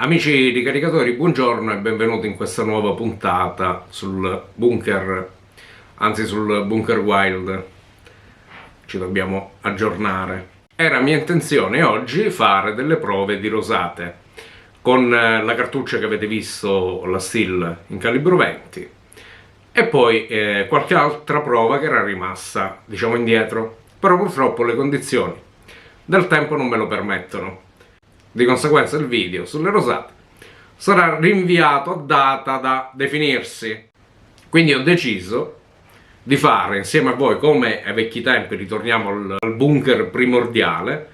Amici ricaricatori, buongiorno e benvenuti in questa nuova puntata sul bunker, anzi sul bunker wild. Ci dobbiamo aggiornare. Era mia intenzione oggi fare delle prove di rosate con la cartuccia che avete visto, la Steel in calibro 20, e poi qualche altra prova che era rimasta, diciamo, indietro, però purtroppo le condizioni del tempo non me lo permettono. Di conseguenza il video sulle rosate sarà rinviato a data da definirsi. Quindi ho deciso di fare insieme a voi, come ai vecchi tempi, ritorniamo al bunker primordiale,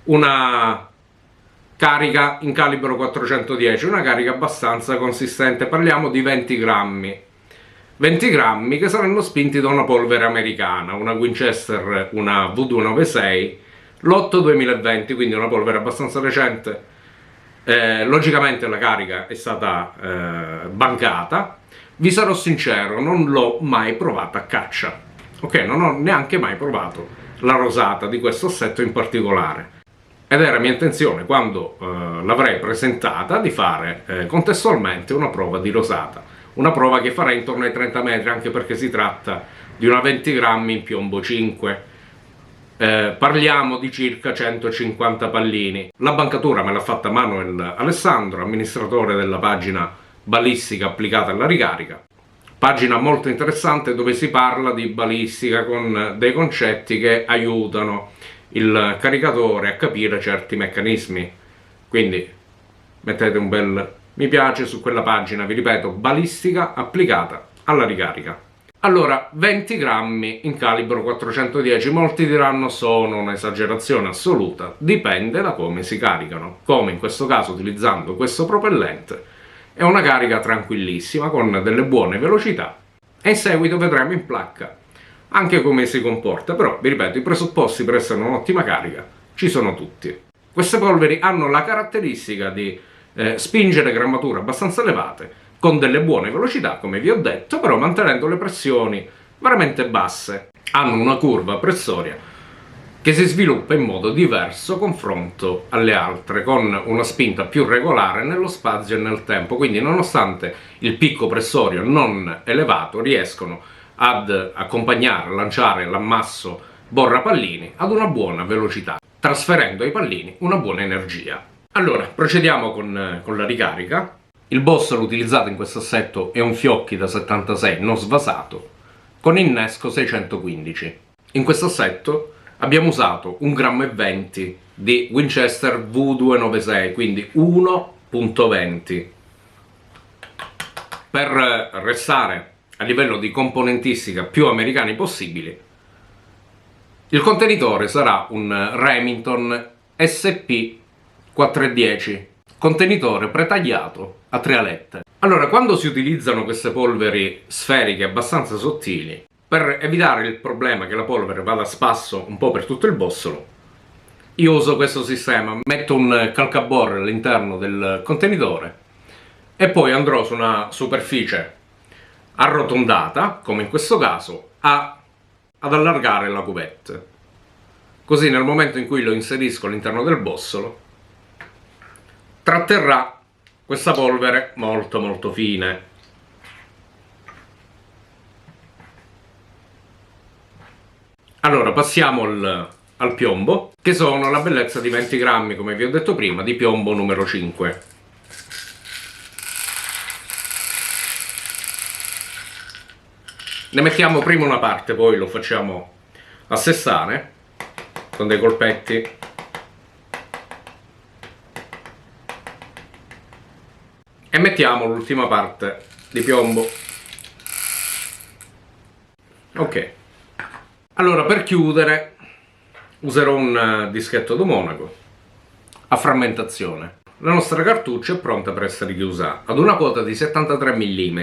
una carica in calibro 410, una carica abbastanza consistente. Parliamo di 20 grammi. 20 grammi che saranno spinti da una polvere americana, una Winchester, una V296, Lotto 2020, quindi una polvere abbastanza recente. Logicamente la carica è stata bancata. Vi sarò sincero, non l'ho mai provata a caccia, ok? Non ho neanche mai provato la rosata di questo assetto in particolare, ed era mia intenzione, quando l'avrei presentata, di fare contestualmente una prova di rosata, una prova che farei intorno ai 30 metri, anche perché si tratta di una 20 grammi in piombo 5. Parliamo di circa 150 pallini. La bancatura me l'ha fatta Manuel Alessandro, amministratore della pagina Balistica applicata alla ricarica. Pagina molto interessante dove si parla di balistica con dei concetti che aiutano il caricatore a capire certi meccanismi. Quindi mettete un bel mi piace su quella pagina, vi ripeto, balistica applicata alla ricarica. Allora, 20 grammi in calibro 410, molti diranno sono un'esagerazione assoluta, dipende da come si caricano. Come in questo caso utilizzando questo propellente, è una carica tranquillissima con delle buone velocità, e in seguito vedremo in placca anche come si comporta. Però vi ripeto, i presupposti per essere un'ottima carica ci sono tutti. Queste polveri hanno la caratteristica di spingere grammature abbastanza elevate con delle buone velocità, come vi ho detto, però mantenendo le pressioni veramente basse. Hanno una curva pressoria che si sviluppa in modo diverso confronto alle altre, con una spinta più regolare nello spazio e nel tempo. Quindi, nonostante il picco pressorio non elevato, riescono ad accompagnare, lanciare l'ammasso borra pallini ad una buona velocità, trasferendo ai pallini una buona energia. Allora, procediamo con la ricarica. Il bossolo utilizzato in questo assetto è un Fiocchi da 76 non svasato con innesco 615. In questo assetto abbiamo usato 1,20 g di Winchester V296, quindi 1.20. Per restare a livello di componentistica più americani possibili, il contenitore sarà un Remington SP 410, contenitore pretagliato a 3 alette. Allora, quando si utilizzano queste polveri sferiche abbastanza sottili, per evitare il problema che la polvere vada a spasso un po' per tutto il bossolo, io uso questo sistema: metto un calcaborre all'interno del contenitore e poi andrò su una superficie arrotondata, come in questo caso, ad allargare la cuvette. Così nel momento in cui lo inserisco all'interno del bossolo, tratterrà questa polvere molto molto fine. Allora, passiamo al piombo, che sono la bellezza di 20 grammi, come vi ho detto prima, di piombo numero 5. Ne mettiamo prima una parte, poi lo facciamo assestare con dei colpetti. E mettiamo l'ultima parte di piombo. Ok. Allora, per chiudere userò un dischetto da Monaco a frammentazione. La nostra cartuccia è pronta per essere chiusa ad una quota di 73 mm.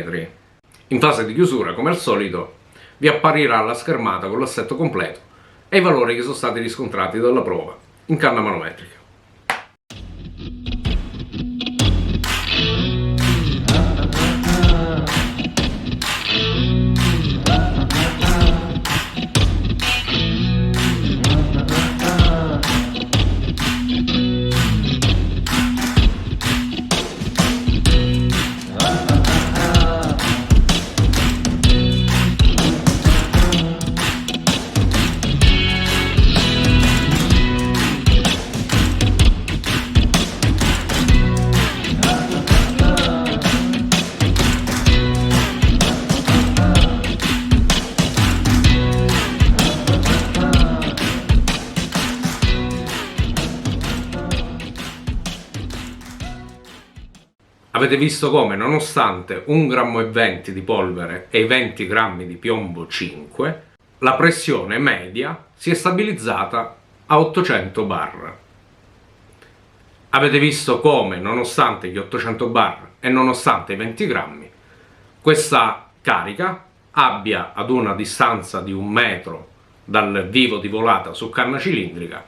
In fase di chiusura, come al solito, vi apparirà la schermata con l'assetto completo e i valori che sono stati riscontrati dalla prova in canna manometrica. Avete visto come, nonostante 1,20 g di polvere e i 20 grammi di piombo 5, la pressione media si è stabilizzata a 800 bar. Avete visto come, nonostante gli 800 bar e nonostante i 20 grammi, questa carica abbia ad una distanza di 1 metro dal vivo di volata su canna cilindrica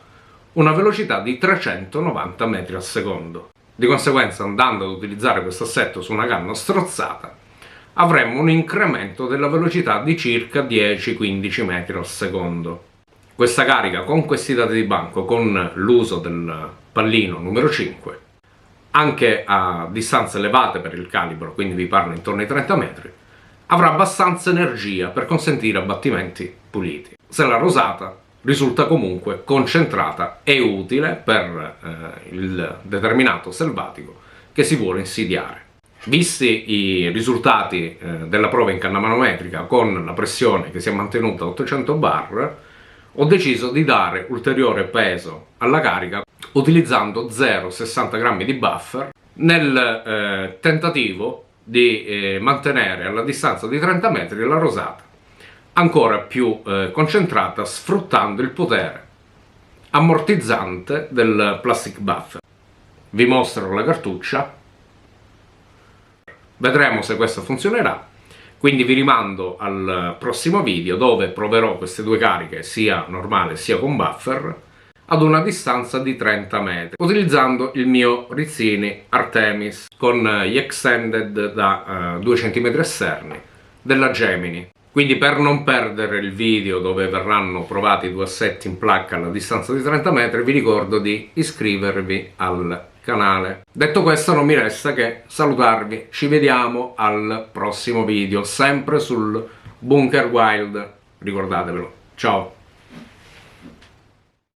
una velocità di 390 metri al secondo. Di conseguenza, andando ad utilizzare questo assetto su una canna strozzata, avremmo un incremento della velocità di circa 10-15 metri al secondo. Questa carica, con questi dati di banco, con l'uso del pallino numero 5, anche a distanze elevate per il calibro, quindi vi parlo intorno ai 30 metri, avrà abbastanza energia per consentire abbattimenti puliti. Se la rosata risulta comunque concentrata e utile per il determinato selvatico che si vuole insidiare. Visti i risultati della prova in canna manometrica con la pressione che si è mantenuta a 800 bar, ho deciso di dare ulteriore peso alla carica utilizzando 0,60 grammi di buffer nel tentativo di mantenere alla distanza di 30 metri la rosata ancora più concentrata, sfruttando il potere ammortizzante del plastic buffer. Vi mostro la cartuccia, vedremo se questo funzionerà, quindi vi rimando al prossimo video dove proverò queste due cariche, sia normale sia con buffer, ad una distanza di 30 metri, utilizzando il mio Rizzini Artemis con gli extended da 2 cm esterni della Gemini. Quindi, per non perdere il video dove verranno provati i due assetti in placca alla distanza di 30 metri, vi ricordo di iscrivervi al canale. Detto questo, non mi resta che salutarvi. Ci vediamo al prossimo video, sempre sul Bunker Wild. Ricordatevelo. Ciao!